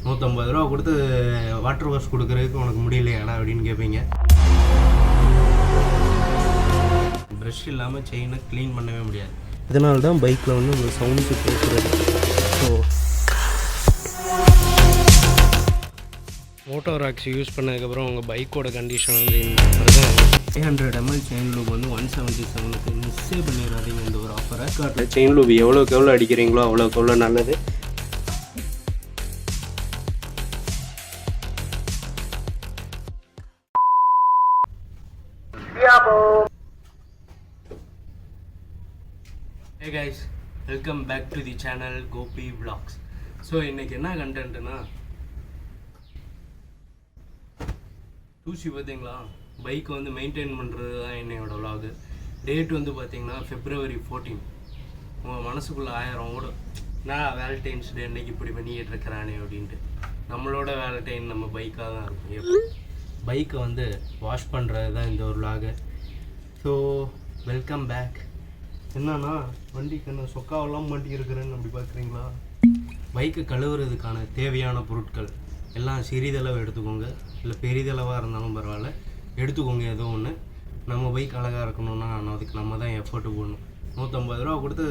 150 ரூபா கொடுத்து water wash கொடுக்குறதுக்கு உனக்கு முடியலையாடா அப்படின்னு கேட்பீங்க. ப்ரஷ் இல்லாமல் செயினை க்ளீன் பண்ணவே முடியாது. இதனால தான் பைக்கில் வந்து ஒரு சவுண்டு கேட்குறது. ஸோ மோட்டோ ராக்ஸ் யூஸ் பண்ணதுக்கப்புறம் உங்கள் பைக்கோட கண்டிஷன் வந்து இந்த 500 ml செயின் லூப் வந்து 177க்கு மிஸ்ஸே பண்ணிடாதீங்க இந்த ஒரு ஆஃபரை. காட்டில் செயின் லூப் எவ்வளோக்கு எவ்வளோ அடிக்கிறீங்களோ அவ்வளோக்கு எவ்வளோ நல்லது. Hey guys, welcome back to the channel Gopi Vlogs. So இன்றைக்கி என்ன கண்டென்ட்னா, தூசி பார்த்தீங்களா, பைக் வந்து மெயின்டைன் பண்ணுறது தான் என்னோடய விலாகு. டேட் வந்து பார்த்திங்கன்னா February 14. உங்கள் மனசுக்குள்ளே 1000 ஓடும், நான் வேலண்டைன்ஸ் டே அன்றைக்கி இப்படி பண்ணிக்கிட்டு இருக்கிறானே அப்படின்ட்டு. நம்மளோட வேலண்டைன் நம்ம பைக்காக தான் இருக்கும். பைக்கை வந்து வாஷ் பண்ணுறது தான் இந்த ஒரு விலாகு. So welcome back. என்னன்னா, வண்டிக்கு என்ன சொக்காவெல்லாம் மாட்டி இருக்கிறேன்னு அப்படி பார்க்குறீங்களா? பைக்கை கழுவுறதுக்கான தேவையான பொருட்கள் எல்லாம் சிறிதளவு எடுத்துக்கோங்க, இல்லை பெரிதளவாக இருந்தாலும் பரவாயில்ல எடுத்துக்கோங்க. ஏதோ ஒன்று. நம்ம பைக் அழகாக இருக்கணும்னா அதுக்கு நம்ம தான் எஃபர்ட்டு போடணும். 150 ரூபா கொடுத்து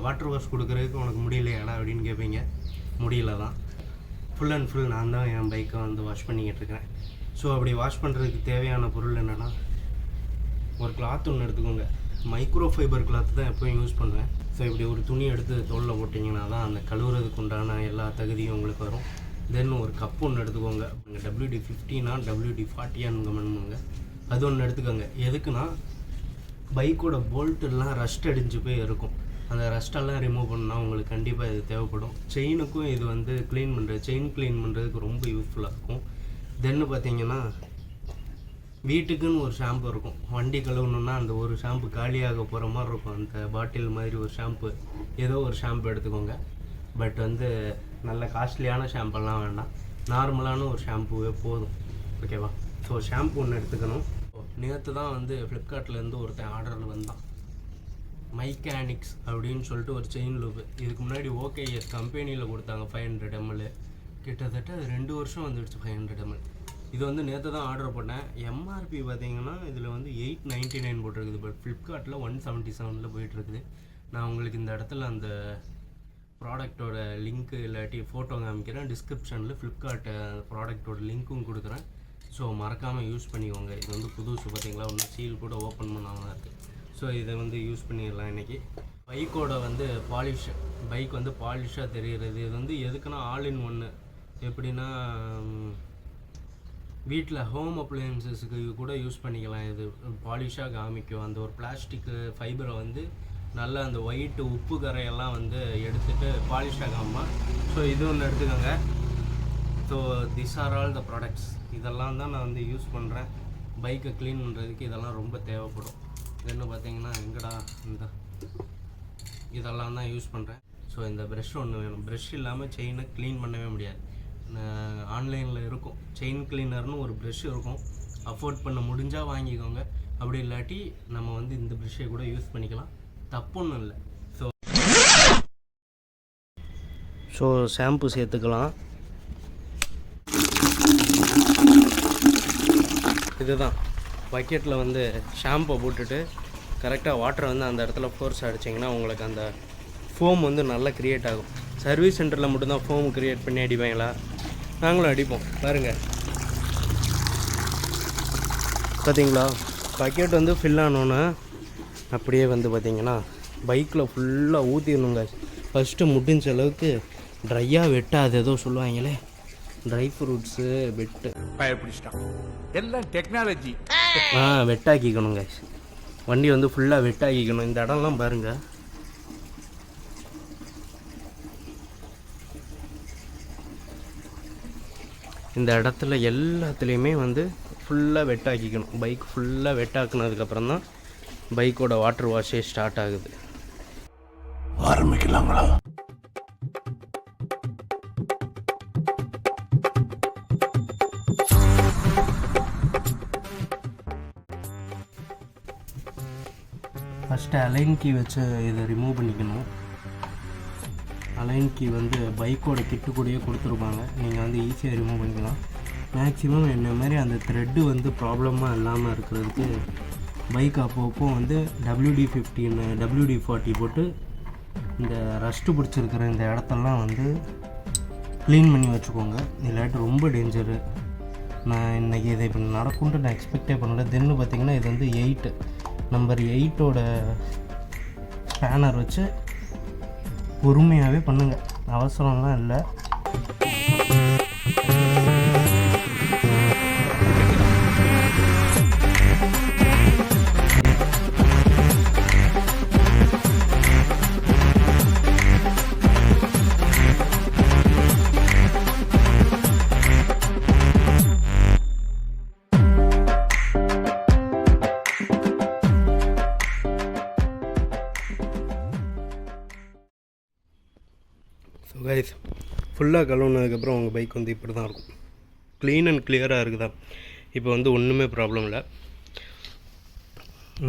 வாட்டர் வாஷ் கொடுக்குறதுக்கு உனக்கு முடியலையாடா அப்படின்னு கேட்பீங்க. முடியல தான். ஃபுல் அண்ட் ஃபுல் நான் தான் என் பைக்கை வந்து வாஷ் பண்ணிக்கிட்டு இருக்கிறேன். ஸோ அப்படி வாஷ் பண்ணுறதுக்கு தேவையான பொருள் என்னென்னா, ஒரு கிளாத் ஒன்று எடுத்துக்கோங்க. மைக்ரோ ஃபைபர் கிளாத் தான் எப்போயும் யூஸ் பண்ணுவேன். ஸோ இப்படி ஒரு துணி எடுத்து தோலில் போட்டிங்கன்னா தான் அந்த கழுவுறதுக்கு உண்டான எல்லா தகுதியும் உங்களுக்கு வரும். தென் ஒரு கப் ஒன்று எடுத்துக்கோங்க. நீங்கள் WD-50 WD-40 கமெண்ட் பண்ணுங்க. அது ஒன்று எடுத்துக்கோங்க. எதுக்குன்னா, பைக்கோட போல்ட்டெல்லாம் ரஸ்ட் அடிஞ்சு போய் இருக்கும். அந்த ரஸ்ட்டெல்லாம் ரிமூவ் பண்ணால் உங்களுக்கு கண்டிப்பாக இது தேவைப்படும். செயினுக்கும் இது வந்து க்ளீன் பண்ணுறது, செயின் க்ளீன் பண்ணுறதுக்கு ரொம்ப யூஸ்ஃபுல்லாக இருக்கும். தென்னு பார்த்தீங்கன்னா, வீட்டுக்குன்னு ஒரு ஷாம்பு இருக்கும். வண்டி கழுவணுன்னா அந்த ஒரு ஷாம்பு காலியாக போகிற மாதிரி இருக்கும். அந்த பாட்டில் மாதிரி ஒரு ஷாம்பு, ஏதோ ஒரு ஷாம்பு எடுத்துக்கோங்க. பட் வந்து நல்ல காஸ்ட்லியான ஷாம்பெல்லாம் வேண்டாம், நார்மலான ஒரு ஷாம்புவே போதும். ஓகேவா? ஸோ ஷாம்பு ஒன்று எடுத்துக்கணும். நேற்று தான் வந்து ஃப்ளிப்கார்ட்லேருந்து ஒருத்தன் ஆர்டரில் வந்தான். மைக்கானிக்ஸ் அப்படின்னு சொல்லிட்டு ஒரு செயின் லூப்பு. இதுக்கு முன்னாடி OKS கம்பெனியில் கொடுத்தாங்க 500 ml. கிட்டத்தட்ட 2 வருஷம் வந்துடுச்சு 500 ml. இது வந்து நேற்று தான் ஆர்டர் பண்ணேன். எம்ஆர்பி பார்த்தீங்கன்னா இதில் வந்து 899 போட்டிருக்குது. பட் ஃப்ளிப்கார்ட்டில் 177 போயிட்டுருக்குது. நான் உங்களுக்கு இந்த இடத்துல அந்த ப்ராடக்டோட லிங்க்கு இல்லாட்டி ஃபோட்டோ காமிக்கிறேன். டிஸ்கிரிப்ஷனில் ஃப்ளிப்கார்ட் ப்ராடக்டோட லிங்க்கும் கொடுக்குறேன். ஸோ மறக்காமல் யூஸ் பண்ணிக்கோங்க. இது வந்து புதுசு பார்த்தீங்களா, ஒன்றும் சீல் கூட ஓப்பன் பண்ணாமல் தான் இருக்குது. ஸோ இதை வந்து யூஸ் பண்ணிடலாம் இன்றைக்கி. பைக்கோட வந்து பாலிஷ், பைக் வந்து பாலிஷாக தெரிகிறது. இது வந்து எதுக்குன்னா, ஆல் இன் ஒன்று. எப்படின்னா, வீட்டில் ஹோம் அப்ளையன்சஸுக்கு கூட யூஸ் பண்ணிக்கலாம். இது பாலிஷாக காமிக்கும். அந்த ஒரு பிளாஸ்டிக்கு ஃபைபரை வந்து நல்லா அந்த ஒயிட்டு உப்பு கரையெல்லாம் வந்து எடுத்துகிட்டு பாலிஷாக காமா. ஸோ இது ஒன்று எடுத்துக்கோங்க. So this are all the products. இதெல்லாம் தான் நான் வந்து யூஸ் பண்ணுறேன். பைக்கை க்ளீன் பண்ணுறதுக்கு இதெல்லாம் ரொம்ப தேவைப்படும். என்ன பார்த்தீங்கன்னா, எங்கடா இந்த இதெல்லாம் தான் யூஸ் பண்ணுறேன். ஸோ இந்த ப்ரெஷ் ஒன்று வேணும். ப்ரெஷ் இல்லாமல் செயினை க்ளீன் பண்ணவே முடியாது. ஆன்லைனில் இருக்கும், செயின் கிளீனர்னு ஒரு ப்ரெஷ் இருக்கும். அஃபோர்ட் பண்ண முடிஞ்சால் வாங்கிக்கோங்க. அப்படி இல்லாட்டி நம்ம வந்து இந்த ப்ரெஷ்ஷை கூட யூஸ் பண்ணிக்கலாம், தப்பொன்றும் இல்லை. ஸோ ஷாம்பு சேர்த்துக்கலாம். இதுதான் பக்கெட்டில் வந்து ஷாம்பை போட்டுட்டு கரெக்டாக வாட்டரை வந்து அந்த இடத்துல ஃபோர்ஸ் அடிச்சிங்கன்னா உங்களுக்கு அந்த ஃபோம் வந்து நல்லா க்ரியேட் ஆகும். சர்வீஸ் சென்டரில் மட்டும்தான் ஃபோம் க்ரியேட் பண்ணி அடிப்பாங்களா, நாங்களும் அடிப்போம். பாருங்கள், பார்த்தீங்களா? பக்கெட் வந்து ஃபில் ஆனோன்னே அப்படியே வந்து பார்த்திங்கன்னா பைக்கில் ஃபுல்லாக ஊற்றிடணுங்க. ஃபஸ்ட்டு முடிஞ்ச அளவுக்கு ட்ரையாக வெட்டாது, ஏதோ சொல்லுவாங்களே, ட்ரை ஃப்ரூட்ஸு வெட்டு பயப்பிடிச்சிட்டான். எல்லாம் டெக்னாலஜி. வெட்டாக்கிக்கணுங்க. வண்டி வந்து ஃபுல்லாக வெட்டாக்கிக்கணும். இந்த இடம்லாம் பாருங்கள், இந்த இடத்துல எல்லாத்துலேயுமே வந்து ஃபுல்லாக வெட்டாக்கிக்கணும். பைக் ஃபுல்லாக வெட்டாக்குனதுக்கப்புறம் தான் பைக்கோட வாட்டர் வாஷே ஸ்டார்ட் ஆகுது. ஆரம்பிக்கலாங்களா? ஃபஸ்ட்டு அலைன் கீ வச்சு இதை ரிமூவ் பண்ணிக்கணும். அலைன் கீ வந்து பைக்கோட கிட்டு கூடயே கொடுத்துருப்பாங்க. நீங்கள் வந்து ஈஸியாக ரிமூவ் பண்ணிக்கலாம். மேக்ஸிமம் என்ன மாதிரி அந்த த்ரெட்டு வந்து ப்ராப்ளமாக இல்லாமல் இருக்கிறதுக்கு பைக் அப்பப்போ வந்து WD-15 WD-40 போட்டு இந்த ரஸ்ட்டு பிடிச்சிருக்கிற இந்த இடத்தெல்லாம் வந்து க்ளீன் பண்ணி வச்சுக்கோங்க. இல்லாட்டி ரொம்ப டேஞ்சரு. நான் இன்றைக்கி இதை இப்போ நடக்கும்ட்டு நான் எக்ஸ்பெக்டே பண்ணல. தென்னு பார்த்திங்கன்னா இது வந்து 8 நம்பர் 8ஓட ஸ்பேனர் வச்சு பொறுமையாகவே பண்ணுங்கள், அவசரம்லாம் இல்லை. ஸோ கைஸ், ஃபுல்லாக கழுவுனதுக்கப்புறம் உங்கள் பைக் வந்து இப்படி தான் இருக்கும். க்ளீன் அண்ட் கிளியராக இருக்குதா? இப்போ வந்து ஒன்றுமே ப்ராப்ளம் இல்லை.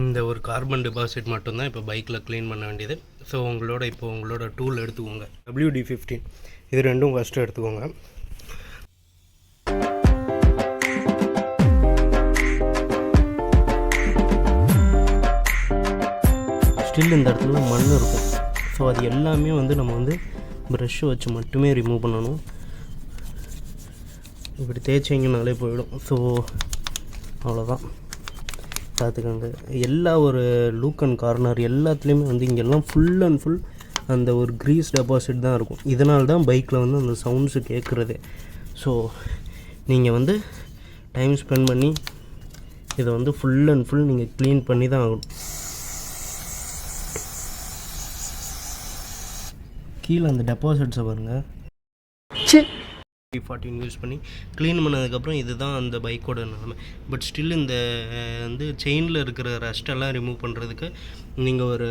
இந்த ஒரு கார்பன் டெபாசிட் மட்டும்தான் இப்போ பைக்கில் க்ளீன் பண்ண வேண்டியது. ஸோ உங்களோட டூல் எடுத்துக்கோங்க. WD-15 இது ரெண்டும் ஃபஸ்ட்டு எடுத்துக்கோங்க. ஸ்டில் இந்த இடத்துல மண் இருக்கும். ஸோ அது எல்லாமே வந்து நம்ம வந்து ப்ரஷ்ஷை வச்சு மட்டுமே ரிமூவ் பண்ணணும். இப்படி தேய்ச்சிங்கனாலே போயிடும். ஸோ அவ்வளோதான், பார்த்துக்கோங்க. எல்லா ஒரு லூக் அண்ட் கார்னர் எல்லாத்துலேயுமே வந்து இங்கெல்லாம் ஃபுல் அண்ட் ஃபுல் அந்த ஒரு க்ரீஸ் டெபாசிட் தான் இருக்கும். இதனால தான் பைக்கில் வந்து அந்த சவுண்ட்ஸு கேட்குறது. ஸோ நீங்கள் வந்து டைம் ஸ்பெண்ட் பண்ணி இதை வந்து ஃபுல் அண்ட் ஃபுல் நீங்கள் க்ளீன் பண்ணி தான் ஆகணும். கீழே அந்த டெபாசிட்ஸை பாருங்கள். 14 யூஸ் பண்ணி க்ளீன் பண்ணதுக்கப்புறம் இதுதான் அந்த பைக்கோட நிலைமை. பட் ஸ்டில் இந்த வந்து செயினில் இருக்கிற ரஸ்ட்டெல்லாம் ரிமூவ் பண்ணுறதுக்கு நீங்கள் ஒரு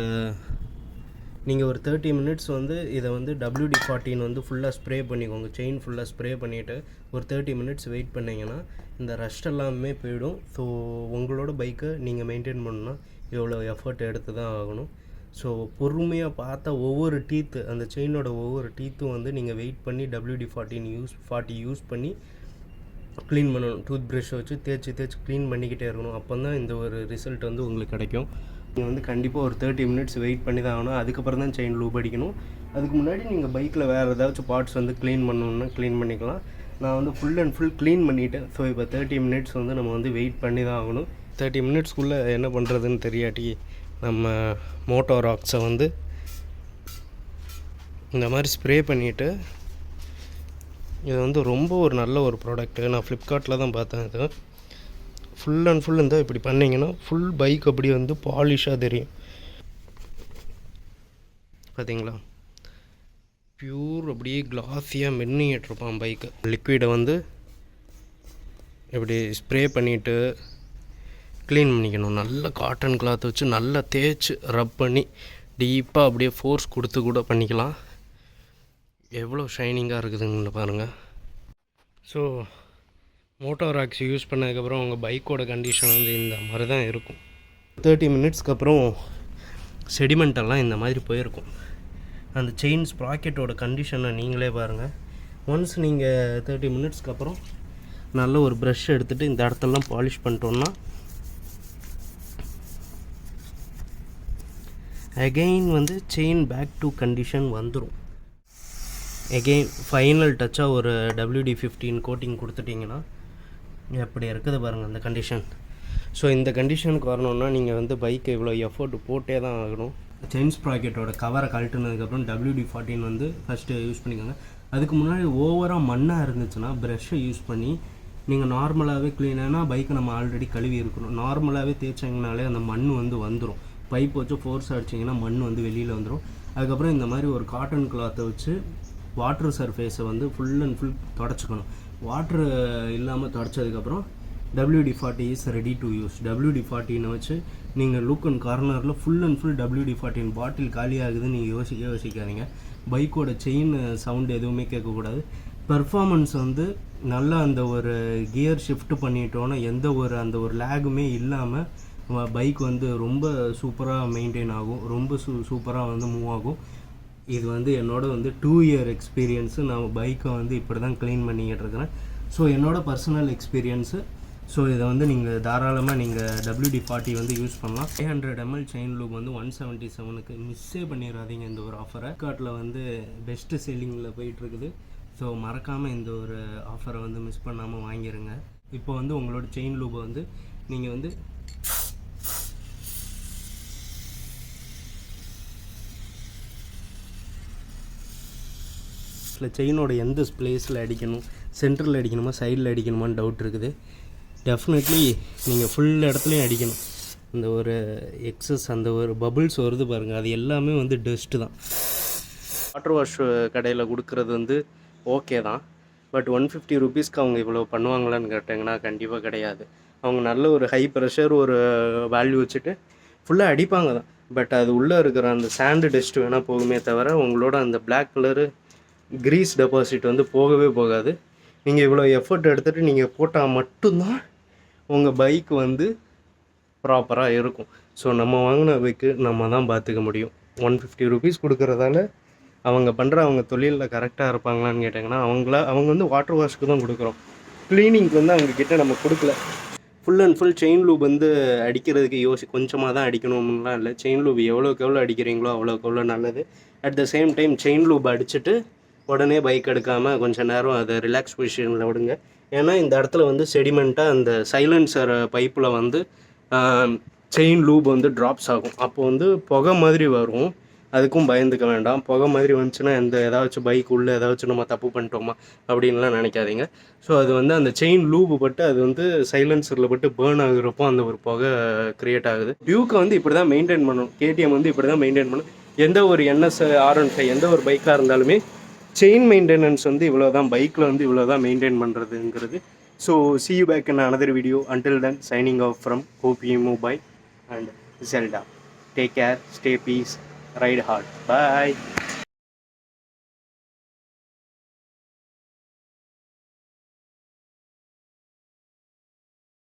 30 மினிட்ஸ் வந்து இதை வந்து WD-14 வந்து ஃபுல்லாக ஸ்ப்ரே பண்ணிக்கோங்க. செயின் ஃபுல்லாக ஸ்ப்ரே பண்ணிவிட்டு ஒரு 30 மினிட்ஸ் வெயிட் பண்ணிங்கன்னா இந்த ரஸ்ட் எல்லாமே போயிடும். ஸோ உங்களோட பைக்கை நீங்கள் மெயின்டைன் பண்ணணுன்னா எவ்வளோ எஃபர்ட் எடுத்து தான் ஆகணும். ஸோ பொறுமையாக பார்த்தா ஒவ்வொரு டீத்து, அந்த செயினோட ஒவ்வொரு டீத்தும் வந்து நீங்கள் வெயிட் பண்ணி WD-40 யூஸ் பண்ணி க்ளீன் பண்ணணும். டூத் ப்ரஷ் வச்சு தேய்ச்சி க்ளீன் பண்ணிக்கிட்டே இருக்கணும். அப்போ தான் இந்த ஒரு ரிசல்ட் வந்து உங்களுக்கு கிடைக்கும். நீங்கள் வந்து கண்டிப்பாக ஒரு 30 மினிட்ஸ் வெயிட் பண்ணி தான் ஆகணும். அதுக்கப்புறம் தான் செயின் லூப் அடிக்கணும். அதுக்கு முன்னாடி நீங்கள் பைக்கில் வேறு ஏதாச்சும் பார்ட்ஸ் வந்து க்ளீன் பண்ணணுன்னா க்ளீன் பண்ணிக்கலாம். நான் வந்து ஃபுல் அண்ட் ஃபுல் க்ளீன் பண்ணிவிட்டேன். ஸோ இப்போ 30 மினிட்ஸ் வந்து நம்ம வந்து வெயிட் பண்ணி தான் ஆகணும். 30 மினிட்ஸ்க்குள்ளே என்ன பண்ணுறதுன்னு தெரியாட்டி நம்ம மோட்டோ ராக்ஸை வந்து இந்த மாதிரி ஸ்ப்ரே பண்ணிவிட்டு, இது வந்து ரொம்ப ஒரு நல்ல ஒரு ப்ராடக்ட்டு. நான் ஃப்ளிப்கார்ட்டில் தான் பார்த்தேன். இது ஃபுல் அண்ட் ஃபுல் இந்த இப்படி பண்ணிங்கன்னா ஃபுல் பைக் அப்படி வந்து பாலிஷாக தெரியும். பார்த்தீங்களா, ப்யூர் அப்படியே கிளாஸியாக மென்னிகிட்ருப்பான் பைக்கு. லிக்விடை வந்து இப்படி ஸ்ப்ரே பண்ணிவிட்டு க்ளீன் பண்ணிக்கணும். நல்ல காட்டன் கிளாத் வச்சு நல்லா தேய்ச்சி ரப் பண்ணி டீப்பாக அப்படியே ஃபோர்ஸ் கொடுத்து கூட பண்ணிக்கலாம். எவ்வளோ ஷைனிங்காக இருக்குதுன்னு பாருங்கள். ஸோ மோட்டோ ராக்ஸ் யூஸ் பண்ணதுக்கப்புறம் உங்கள் பைக்கோட கண்டிஷன் வந்து இந்த மாதிரி தான் இருக்கும். 30 மினிட்ஸ்க்கு அப்புறம் செடிமெண்டெல்லாம் இந்த மாதிரி போயிருக்கும். அந்த செயின் ஸ்ப்ராக்கெட்டோட கண்டிஷனை நீங்களே பாருங்கள். ஒன்ஸ் நீங்கள் 30 மினிட்ஸ்க்கு அப்புறம் நல்ல ஒரு ப்ரஷ் எடுத்துகிட்டு இந்த இடத்தெல்லாம் பாலிஷ் பண்ணிட்டோன்னா அகெயின் வந்து செயின் பேக் டு கண்டிஷன் வந்துடும். எகெயின் ஃபைனல் டச்சாக ஒரு WD-15 கோட்டிங் கொடுத்துட்டிங்கன்னா எப்படி இருக்குது பாருங்கள் அந்த கண்டிஷன். ஸோ இந்த கண்டிஷனுக்கு வரணுன்னா நீங்கள் வந்து பைக்கை இவ்வளோ எஃபோர்ட் போட்டே தான் ஆகணும். செயின் ஸ்ப்ராக்கெட்டோட கவரை கழட்டுனதுக்கப்புறம் WD-14 வந்து ஃபஸ்ட்டு யூஸ் பண்ணிக்கோங்க. அதுக்கு முன்னாடி ஓவராக மண்ணாக இருந்துச்சுன்னா ப்ரஷ்ஷை யூஸ் பண்ணி நீங்கள் நார்மலாகவே க்ளீனாக பைக்கை நம்ம ஆல்ரெடி கழுவி இருக்கணும். நார்மலாகவே தேய்ச்சிங்கனாலே அந்த மண் வந்து வந்துடும். பைப் வச்சு ஃபோர்ஸ் அடிச்சிங்கன்னா மண் வந்து வெளியில் வந்துடும். அதுக்கப்புறம் இந்த மாதிரி ஒரு காட்டன் கிளாத்தை வச்சு வாட்டர் சர்ஃபேஸை வந்து ஃபுல் அண்ட் ஃபுல் தொடச்சிக்கணும். வாட்ரு இல்லாமல் தொடச்சதுக்கப்புறம் WD-40 is ready to use. WD-14 வச்சு நீங்கள் லுக் அண்ட் கார்னரில் ஃபுல் அண்ட் ஃபுல் WD-14 பாட்டில் காலியாகுதுன்னு நீங்கள் யோசிக்காதீங்க. பைக்கோட செயின் சவுண்டு எதுவுமே கேட்கக்கூடாது. பெர்ஃபார்மன்ஸ் வந்து நல்லா அந்த ஒரு கியர் ஷிஃப்ட் பண்ணிட்டோன்னா எந்த ஒரு அந்த ஒரு லேகுமே இல்லாமல் பைக் வந்து ரொம்ப சூப்பராக மெயின்டைன் ஆகும். ரொம்ப சூப்பராக வந்து மூவ் ஆகும். இது வந்து என்னோட வந்து 2 இயர் எக்ஸ்பீரியன்ஸு. நான் பைக்கை வந்து இப்படி தான் க்ளீன் பண்ணிக்கிட்டு இருக்கிறேன். ஸோ என்னோடய பர்சனல் எக்ஸ்பீரியன்ஸு. ஸோ இதை வந்து நீங்கள் தாராளமாக நீங்கள் WD-40 வந்து யூஸ் பண்ணலாம். 500 ml செயின் லூப் வந்து 177க்கு மிஸ்ஸே பண்ணிடாதீங்க இந்த ஒரு ஆஃபரை. ஃப்ளிப்கார்ட்டில் வந்து பெஸ்ட்டு செல்லிங்கில் போயிட்டுருக்குது. ஸோ மறக்காமல் இந்த ஒரு ஆஃபரை வந்து மிஸ் பண்ணாமல் வாங்கிடுங்க. இப்போ வந்து உங்களோட செயின் லூபை வந்து நீங்கள் வந்து செயினோட எந்த பிளேஸில் அடிக்கணும், சென்டரில் அடிக்கணுமா சைடில் அடிக்கணுமான்னு டவுட் இருக்குது. டெஃபினெட்லி நீங்கள் ஃபுல் இடத்துலையும் அடிக்கணும். அந்த ஒரு எக்ஸஸ் அந்த ஒரு பபுள்ஸ் வருது பாருங்கள், அது எல்லாமே வந்து டஸ்ட்டு தான். வாட்டர் வாஷ் கடையில் கொடுக்குறது வந்து ஓகே தான். பட் 150 ருபீஸ்க்கு அவங்க இவ்வளோ பண்ணுவாங்களான்னு கேட்டிங்கன்னா கண்டிப்பாக கிடையாது. அவங்க நல்ல ஒரு ஹை ப்ரெஷர் ஒரு வேல்யூ வச்சுட்டு ஃபுல்லாக அடிப்பாங்க தான். பட் அது உள்ளே இருக்கிற அந்த சாண்டு டஸ்ட்டு வேணால் போகுமே தவிர உங்களோட அந்த பிளாக் கலரு கிரீஸ் டெபாசிட் வந்து போகவே போகாது. நீங்கள் இவ்வளோ எஃபர்ட் எடுத்துகிட்டு நீங்கள் போட்டால் மட்டும்தான் உங்கள் பைக் வந்து ப்ராப்பராக இருக்கும். ஸோ நம்ம வாங்கின பைக்கு நம்ம தான் பார்த்துக்க முடியும். 150 ருபீஸ் கொடுக்குறதால அவங்க பண்ணுற அவங்க தொழிலில் கரெக்டாக இருப்பாங்களான்னு கேட்டிங்கன்னா அவங்க வந்து வாட்டர் வாஷ்க்கு தான் கொடுக்குறோம். க்ளீனிங்க்கு வந்து அவங்கக்கிட்ட நம்ம கொடுக்கல. Full and full chain loop வந்து அடிக்கிறதுக்கு கொஞ்சமாக தான் அடிக்கணும்லாம் இல்லை. செயின் லூப் எவ்வளோக்கு எவ்வளோ அடிக்கிறீங்களோ அவ்வளோக்கு எவ்வளோ நல்லது. At the same time chain loop அடிச்சுட்டு உடனே பைக் எடுக்காமல் கொஞ்சம் நேரம் அதை ரிலாக்ஸ் பொசிஷனில் விடுங்க. ஏன்னா இந்த இடத்துல வந்து செடிமெண்ட்டாக அந்த சைலன்சர் பைப்பில் வந்து செயின் லூப் வந்து ட்ராப்ஸ் ஆகும். அப்போ வந்து புகை மாதிரி வரும். அதுக்கும் பயந்துக்க வேண்டாம். புகை மாதிரி வந்துச்சுன்னா ஏதாச்சும் பைக் உள்ளே ஏதாச்சும் நம்ம தப்பு பண்ணிட்டோமா அப்படின்லாம் நினைக்காதீங்க. ஸோ அது வந்து அந்த செயின் லூப்பு பட்டு அது வந்து சைலன்சரில் பட்டு பேர்ன் ஆகுறப்போ அந்த ஒரு புகை க்ரியேட் ஆகுது. டியூக்கை வந்து இப்படி தான் மெயின்டைன் பண்ணணும். KTM வந்து இப்படி தான் மெயின்டைன் பண்ணணும். எந்த ஒரு NS R15 எந்த ஒரு பைக்காக இருந்தாலுமே செயின் மெயின்டெனன்ஸ் வந்து இவ்வளோ தான், பைக்கில் வந்து இவ்வளோ தான் மெயின்டைன் பண்ணுறதுங்கிறது. So see you back in another video. Until then, signing off from OPMO Bike and Zelda. Take care, stay peace, ride hard. Bye.